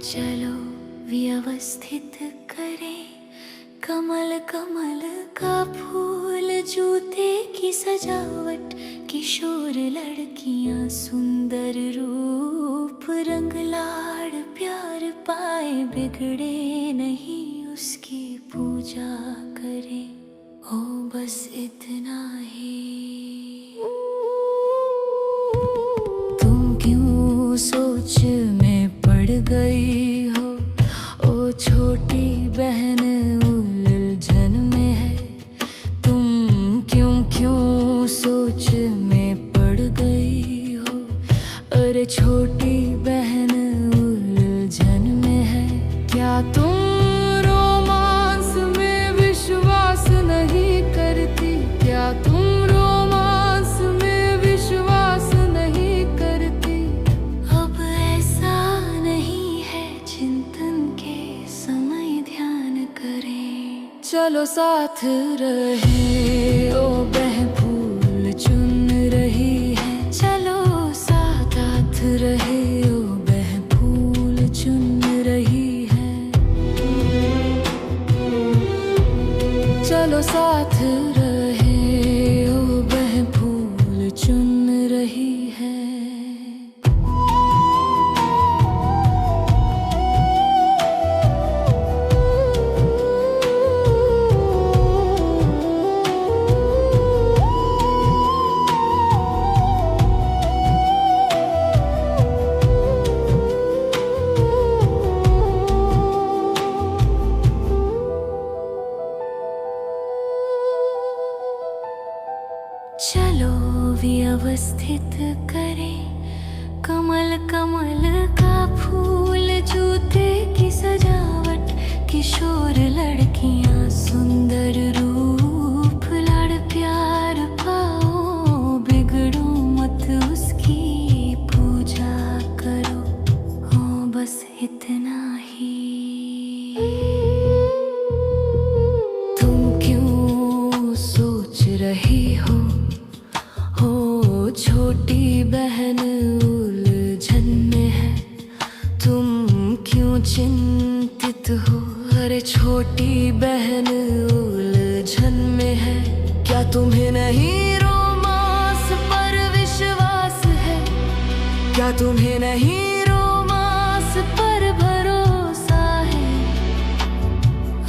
चलो व्यवस्थित करें कमल कमल का फूल, जूते की सजावट, किशोर लड़कियां सुंदर रूप, रंग लाड़ प्यार पाए, बिगड़े नहीं उसकी पूजा करें। ओ बस इतना ही। तुम क्यों सोच में पड़ गई हो, ओ छोटी बहन उलझन में है। तुम क्यों सोच में पड़ गई हो, अरे छोटी बहन उलझन में है। क्या तुम रोमांस में विश्वास नहीं करती? क्या तुम रोमांस में विश्वास नहीं करती? अब ऐसा नहीं है, चिंतन के समय ध्यान करें। चलो साथ रहे, ओ बहन फूल चुन रही है। चलो साथ रहे, ओ बहन फूल चुन रही है। चलो साथ रहे, ओ बहन फूल चुन रही है। चलो व्यवस्थित करें कमल कमल का फूल, जूते की सजावट, किशोर लड़कियां सुंदर रूप, लाड़ प्यार पाओ, बिगड़ो मत उसकी पूजा करो। हो बस इतना ही। तुम क्यों सोच रही हो, छोटी बहन उलझन में है। तुम क्यों चिंतित हो, अरे छोटी बहन उलझन में है। क्या तुम्हें नहीं रोमांस पर विश्वास है? क्या तुम्हें नहीं रोमांस पर भरोसा है?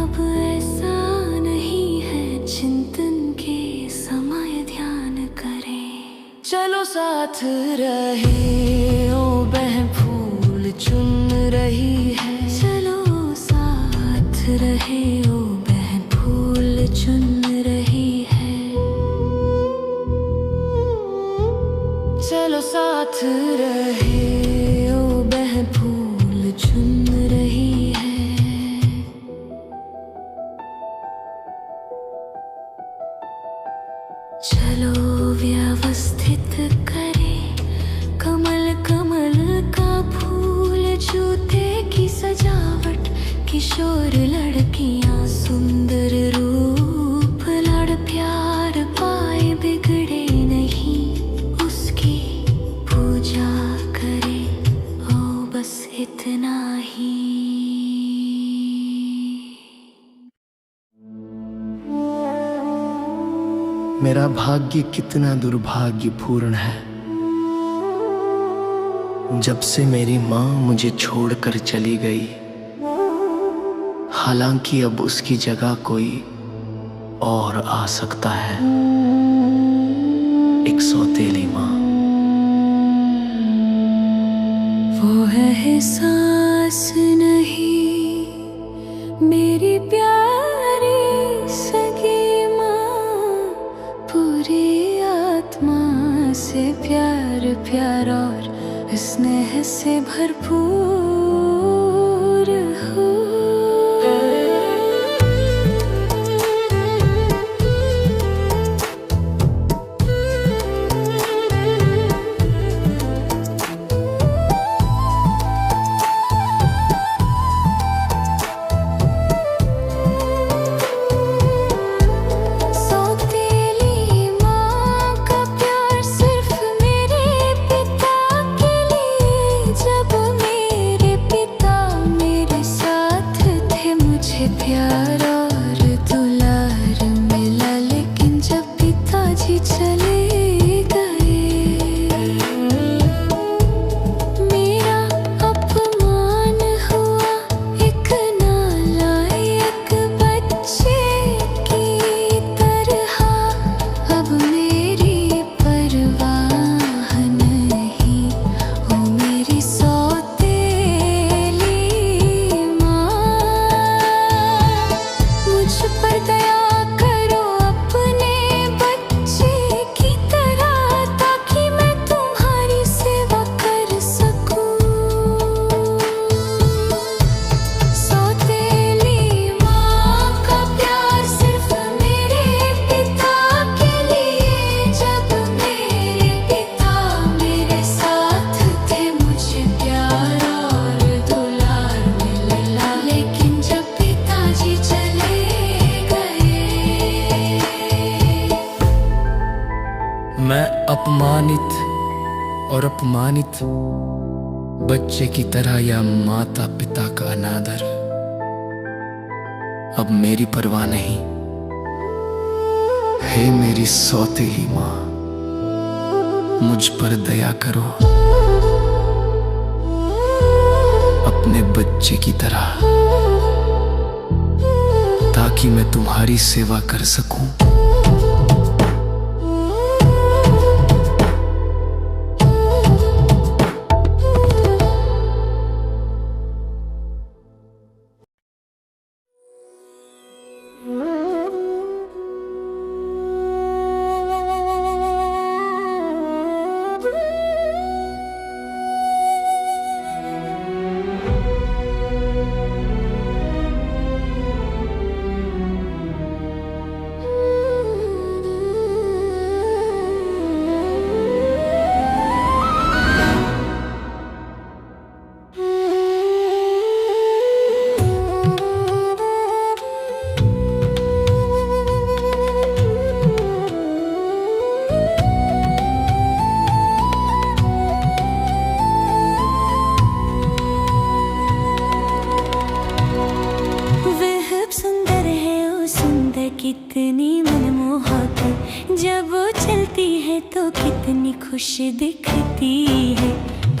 अब ऐसा नहीं है, चिंतन के समय ध्यान करें। चलो साथ रहे, ओ बहन फूल चुन रही है। चलो साथ रहे, ओ बहन फूल चुन रही है। चलो साथ रहे, ओ बहन फूल चुन रही है। चलो व्यवस्थित करें कमल कमल का फूल, जूते की सजावट, किशोर लड़कियां सुंदर रूप, लाड़ प्यार पाए, बिगड़े नहीं उसकी पूजा करें। ओ बस इतना ही। मेरा भाग्य कितना दुर्भाग्यपूर्ण है, जब से मेरी माँ मुझे छोड़कर चली गई। हालांकि अब उसकी जगह कोई और आ सकता है, एक सौतेली माँ। वो है एहसास नहीं मेरी प्यारी सगी माँ, पूरी आत्मा से प्यार प्यार और स्नेह से भरपूर हो। सौतेली माँ का प्यार सिर्फ मेरे पिता के लिए, जब प्यार और दुलार मिला, लेकिन जब पिताजी चले गए मेरा अपमान हुआ एक नालायक बच्चे की तरह। अब मेरी परवाह नहीं, ओ मेरी सौतेली माँ। मुझ पर दया करो अपने बच्चे की तरह, ताकि मैं तुम्हारी सेवा कर सकूं। सौतेली माँ का प्यार सिर्फ मेरे पिता के लिए, जब मेरे पिता मेरे साथ थे मुझे प्यार और दुलार मिला, लेकिन जब पिताजी चले गए। मैं अपमानित और अपमानित बच्चे की तरह या माता पिता का अनादर, अब मेरी परवाह नहीं। हे मेरी सौतेली माँ, मुझ पर दया करो अपने बच्चे की तरह, ताकि मैं तुम्हारी सेवा कर सकूं। कितनी मनमोहक, जब वो चलती है तो कितनी खुश दिखती है।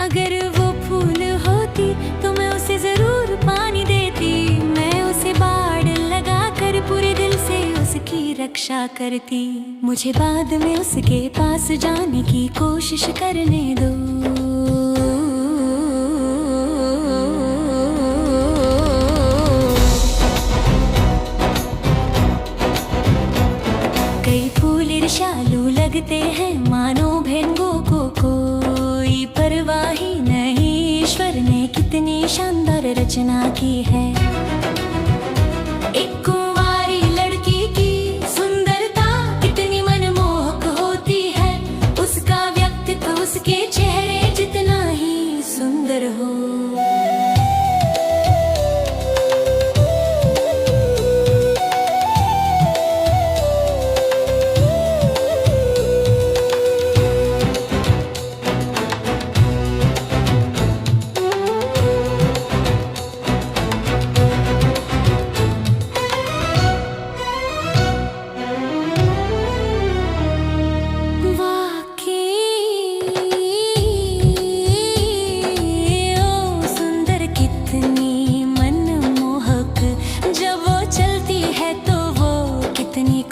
अगर वो फूल होती तो मैं उसे जरूर पानी देती, मैं उसे बाड़ लगा कर पूरे दिल से उसकी रक्षा करती। मुझे बाद में उसके पास जाने की कोशिश करने दो। ईर्ष्यालु लगते हैं मानो भेंगों को कोई परवाह ही नहीं, ईश्वर ने कितनी शानदार रचना की है। एक कुंवारी लड़की की सुंदरता कितनी मनमोहक होती है, उसका व्यक्तित्व उसके चेहरे जितना ही सुंदर हो।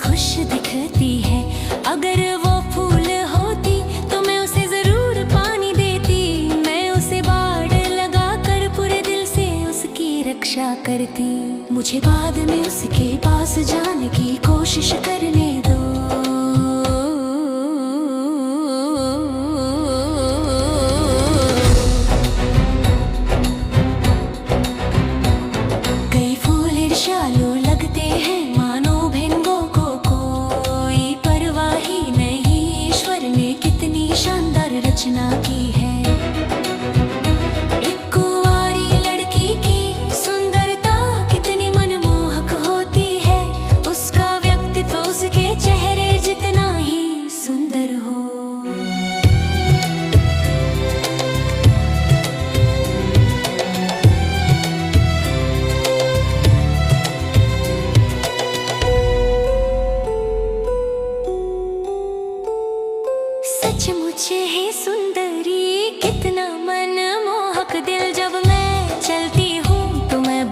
खुश दिखती है, अगर वो फूल होती तो मैं उसे जरूर पानी देती, मैं उसे बाड़ लगा कर पूरे दिल से उसकी रक्षा करती। मुझे बाद में उसके पास जाने की कोशिश करने दो। कई फूल ईर्ष्यालु लगते हैं मानो भेंगों को कोई परवाह ही नहीं, ईश्वर ने कितनी शानदार रचना की है। एक कुंवारी लड़की की सुंदरता कितनी मनमोहक होती है, उसका व्यक्तित्व उसके चेहरे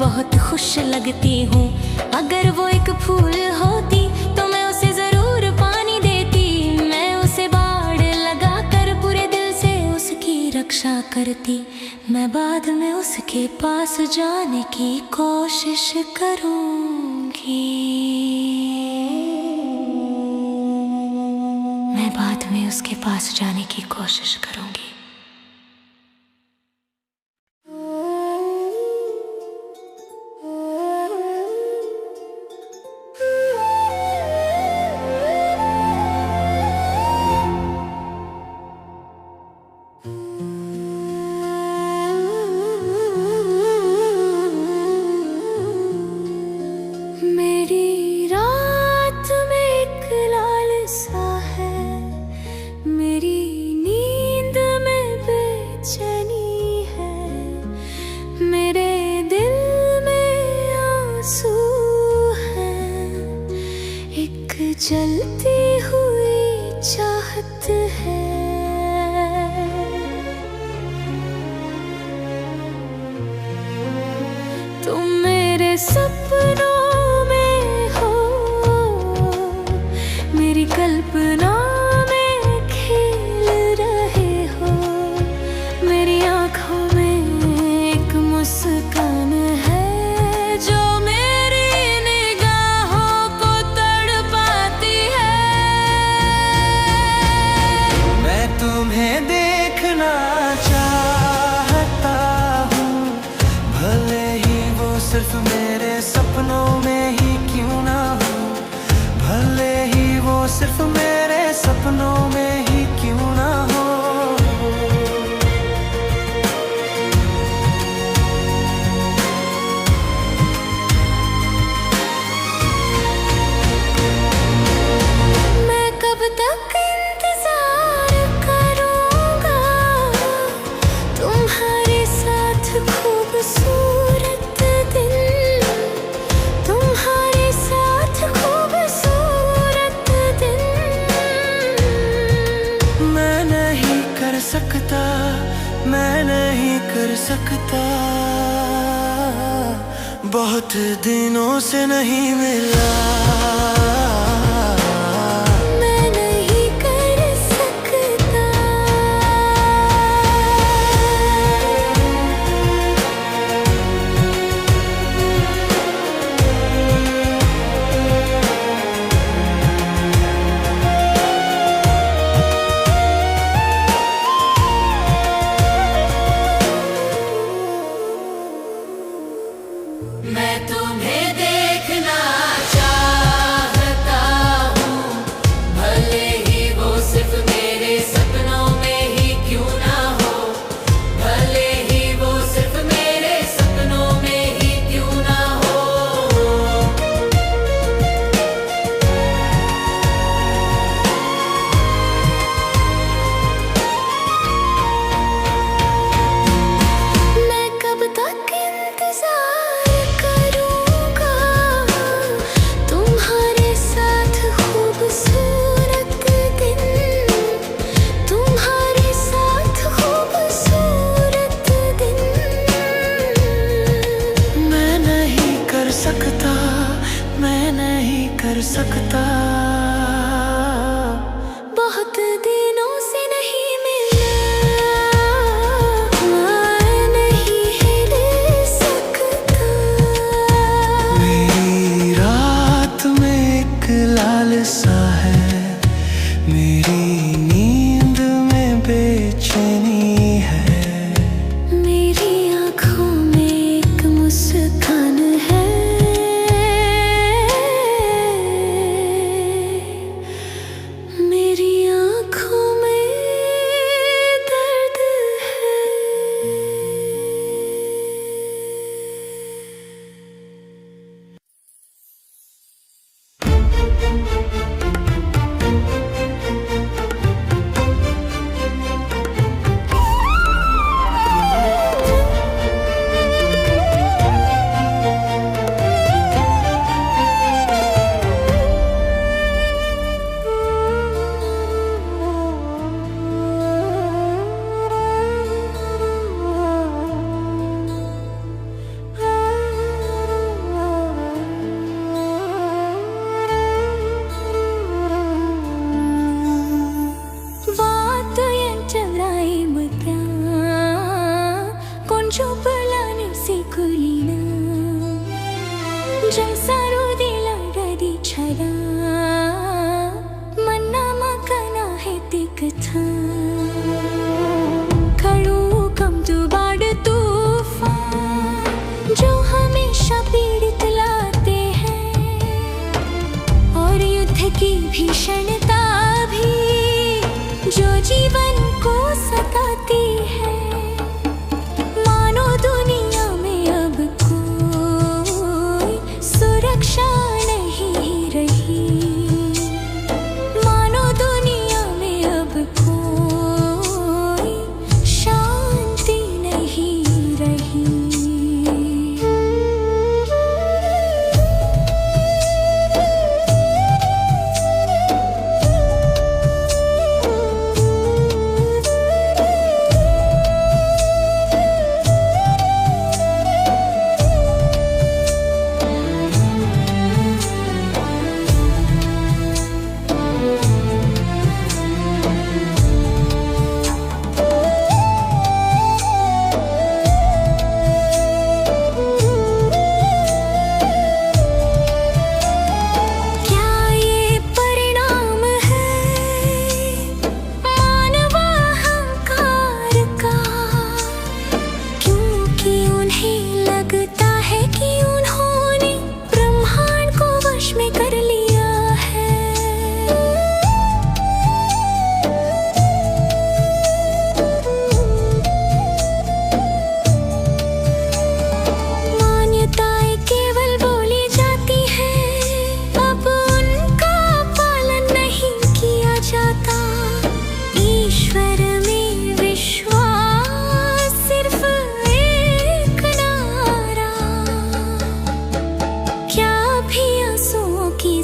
बहुत खुश लगती हूँ। अगर वो एक फूल होती तो मैं उसे जरूर पानी देती। मैं उसे बाड़ लगा कर पूरे दिल से उसकी रक्षा करती। मैं बाद में उसके पास जाने की कोशिश करूँगी। मैं बाद में उसके पास जाने की कोशिश करूँगी। मेरी रात में एक लालसा है, मेरी नींद में बेचैनी है, मेरे दिल में आंसू हैं, एक जलती हुई चाहत है। तुम मेरे सपनों मेरी कल्पना में खेल रहे हो। मेरी आँखों में एक मुस्कान है जो मेरी निगाहों को तड़पाती है। मैं तुम्हें देखना चाहता हूँ, भले ही वो सिर्फ मेरे सपनों में ही क्यों ना हो। भले ही वो सिर्फ मेरे सपनों में ही क्यों ना हो। मैं कब तक इंतजार करूँगा तुम्हारे साथ खूबसूरत दिन, तुम्हारे साथ खूबसूरत दिन। मैं नहीं कर सकता, मैं नहीं कर सकता, बहुत दिनों से नहीं मिला। मैं नहीं कर सकता। मैं तुम्हें देखना चाहता हूँ, भले ही वो सिर्फ मेरे सपनों में ही क्यों ना हो। भले ही वो सिर्फ मेरे सपनों में ही क्यों ना हो। मैं कब तक इंतजार करूँगा तुम्हारे साथ खूबसूरत दिन, तुम्हारे साथ खूबसूरत दिन। मैं नहीं कर सकता, मैं नहीं कर सकता, बहुत दिनों से नहीं मिला। मैं नहीं हिल सकता। मेरी रात में एक लालसा है, मेरी नींद में बेचैनी है, मेरी आँखों में एक मुस्कान है। जैसारू दिलाडरी छरा मन्नामा कना है तिकथा खड़ू कम बाढ़ तूफान जो हमेशा पीड़ित लाते हैं और युद्ध की भीषणता भी जो जीवन को सताती है। मानो दुनिया में अब कोई सुरक्षा नहीं रही, मानो दुनिया में अब कोई शांति नहीं रही।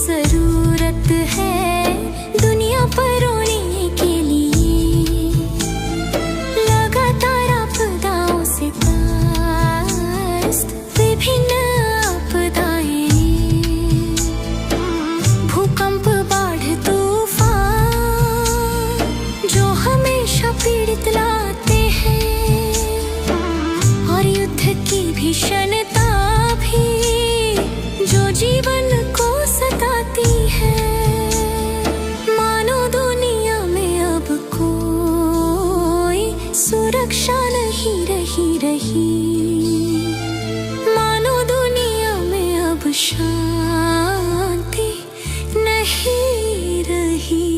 जरूरत है दुनिया पर रोने के लिए, लगातार आपदाओं से त्रस्त विभिन्न आपदाएं, भूकंप बाढ़ तूफान जो हमेशा पीड़ित लाते हैं और युद्ध की भीषणता भी जो जीवन को सताती है। मानो दुनिया में अब कोई सुरक्षा नहीं रही, मानो दुनिया में अब शांति नहीं रही।